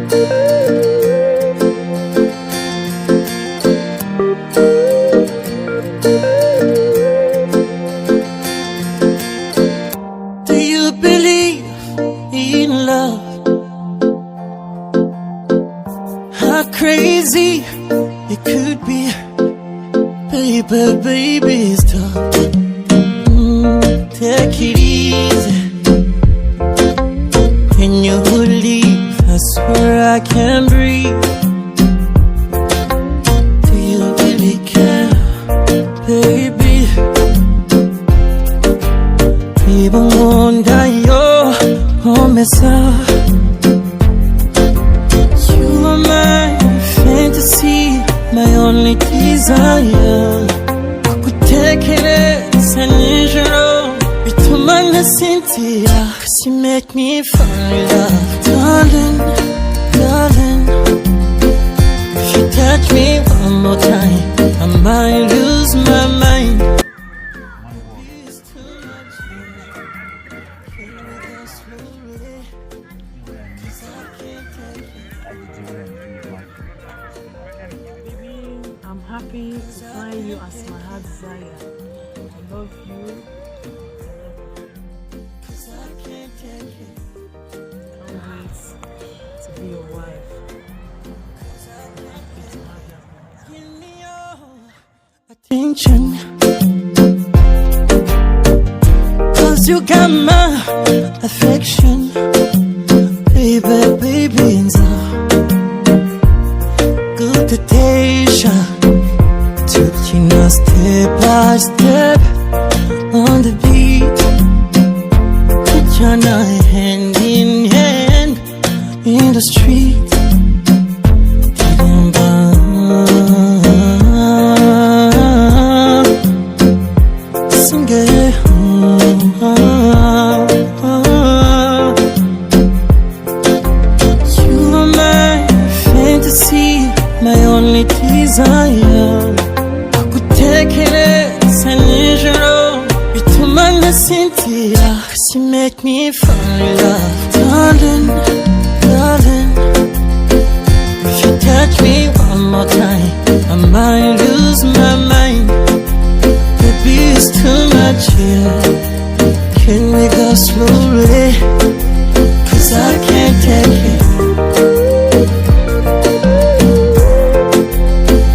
Do you believe in love? How crazy it could be. Baby, baby, stop. Take it easy. When you leave, I swear I can't breathe. Do you really care, baby? Even wonder your home is up. You are my fantasy, my only desire. Kutekereza nijoro bituma nasinzira, 'cause you make me fall in love. Darling, darling, if you touch me one more time, I might lose my mind. It's too much. Can we go slowly? 'Cause I can't take it. Baby, I'm happy to find you as my heart desire. I love you. I can't take it. Can't wait to be your wife. Happy to have you. Give me your attention, 'cause you got my affection. Baby, baby, good attention. Taking us step by step on the beat. Put your hand in hand in the street. Sing it. You are my fantasy, my only desire. Kutekereza nijoro bituma nasinzira, 'cause you make me fall in love. Darling, darling, if you touch me one more time, I might lose my mind. Baby, it's too much here. Can we go slowly? 'Cause I can't take it.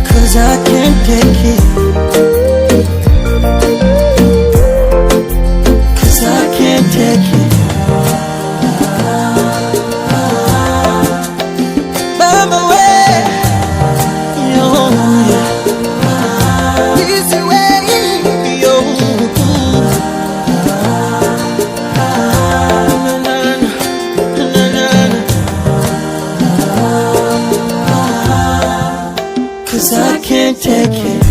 'Cause I can't take it. 'Cause I can't take it. By my way, yo, yeah. Easy way, yo. Na, na, na, na, na. 'Cause I can't take it.